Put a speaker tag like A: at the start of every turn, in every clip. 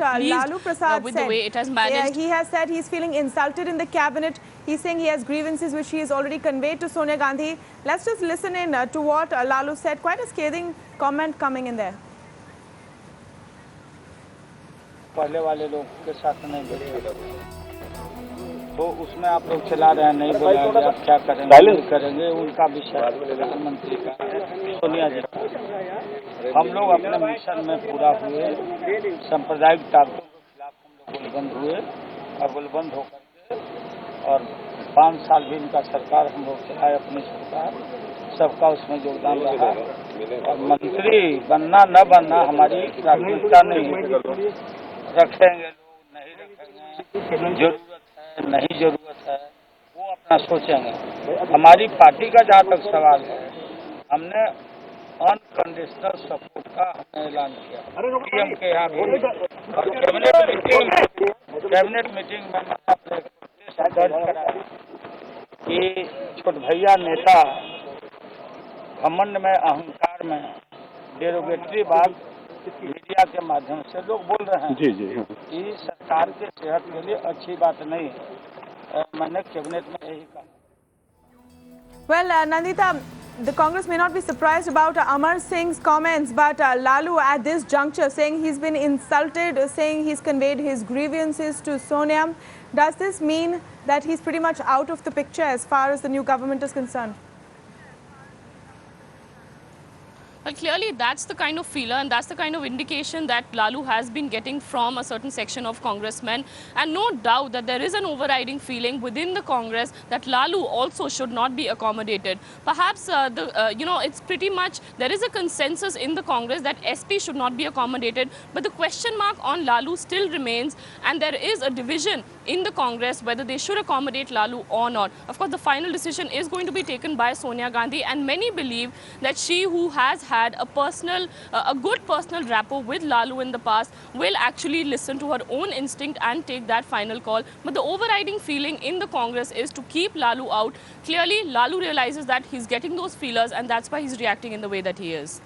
A: pleased
B: Lalu Prasad
A: with
B: said,
A: the way it has managed.
B: he has said he's feeling insulted in the cabinet. He's saying he has grievances which he has already conveyed to Sonia Gandhi. Let's just listen in to what Lalu said. Quite a scathing comment coming in there.
C: पहले वाले लोग के साथ नहीं बैठे तो उसमें आप लोग चला रहे हैं, नहीं बोलेंगे, आप क्या करेंगे, नहीं करेंगे, उनका विषय प्रधानमंत्री का, सोनिया जी का। हम लोग अपने मिशन में पूरा हुए, सांप्रदायिक ताकतों के खिलाफ हम लोग गोलबंद हुए और गोलबंद होकर के और 5 साल भी इनका सरकार हम लोग चलाए, अपनी सरकार, सबका उसमें योगदान रहा। और मंत्री बनना न बनना हमारी प्राथमिकता नहीं है, रखेंगे लोग, नहीं रखेंगे, जरूरत है, नहीं जरूरत है, वो अपना सोचेंगे। हमारी पार्टी का जहाँ तक सवाल है, हमने अनकंडीशनल सपोर्ट का हमने ऐलान किया पीएम के यहाँ भी और कैबिनेट मीटिंग में मैंने अपने दर्ज कराया कि छोट भैया नेता घमंड में, अहंकार में, डेरोगेटरी बात मीडिया के माध्यम से लोग बोल रहे हैं कि सरकार के सेहत के लिए अच्छी बात नहीं है। मैंने कैबिनेट में यही कहा।
B: Well, Nandita, the Congress may not be surprised about Amar Singh's comments, but Lalu at this juncture saying he's been insulted, saying he's conveyed his grievances to Sonia. Does this mean that he's pretty much out of the picture as far as the new government is concerned?
A: Well, clearly that's the kind of feeler and that's the kind of indication that Lalu has been getting from a certain section of congressmen. And no doubt that there is an overriding feeling within the Congress that Lalu also should not be accommodated. Perhaps, it's pretty much, there is a consensus in the Congress that SP should not be accommodated. But the question mark on Lalu still remains, and there is a division in the Congress whether they should accommodate Lalu or not. Of course, the final decision is going to be taken by Sonia Gandhi, and many believe that she, who has had a good personal rapport with Lalu in the past, will actually listen to her own instinct and take that final call. But the overriding feeling in the Congress is to keep Lalu out. Clearly, Lalu realizes that he's getting those feelers, and that's why he's reacting in the way that he is.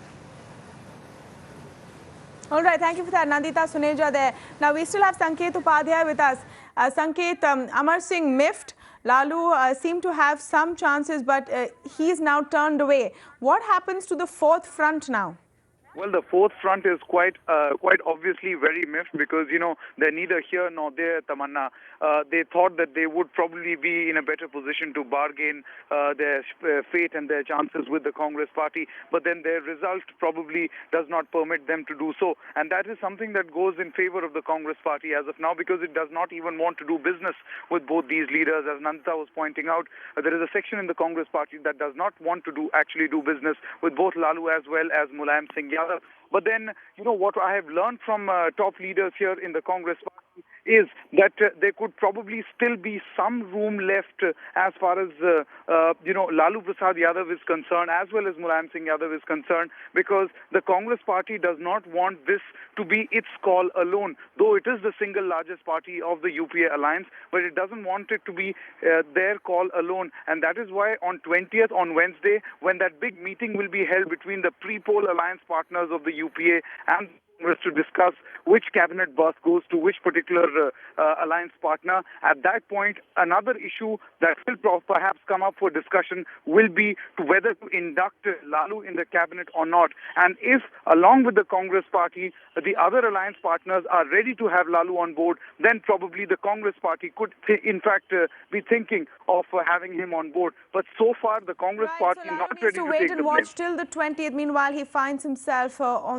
B: All right, thank you for that, Nandita Suneja there. Now, we still have Sanket Upadhyay with us. Sanket, Amar Singh miffed. Lalu seemed to have some chances, but he's now turned away. What happens to the fourth front now?
D: Well, the fourth front is quite obviously very miffed because, they're neither here nor there, Tamanna. They thought that they would probably be in a better position to bargain their fate and their chances with the Congress party, but then their result probably does not permit them to do so. And that is something that goes in favor of the Congress party as of now, because it does not even want to do business with both these leaders. As Nandita was pointing out, there is a section in the Congress party that does not want to actually do business with both Lalu as well as Mulayam Singh Yadav. But then, what I have learned from top leaders here in the Congress party is that there could probably still be some room left as far as, Lalu Prasad Yadav is concerned, as well as Mulayam Singh Yadav is concerned, because the Congress party does not want this to be its call alone, though it is the single largest party of the UPA alliance, but it doesn't want it to be their call alone. And that is why on 20th, on Wednesday, when that big meeting will be held between the pre-poll alliance partners of the UPA and Congress to discuss which cabinet bus goes to which particular alliance partner. At that point, another issue that will perhaps come up for discussion will be to whether to induct Lalu in the cabinet or not. And if, along with the Congress party, the other alliance partners are ready to have Lalu on board, then probably the Congress party could, in fact, be thinking of having him on board. But so far, the Congress party
B: so
D: not
B: needs
D: ready
B: to
D: to
B: wait
D: take
B: and
D: the blame.
B: watch till the 20th. Meanwhile, he finds himself on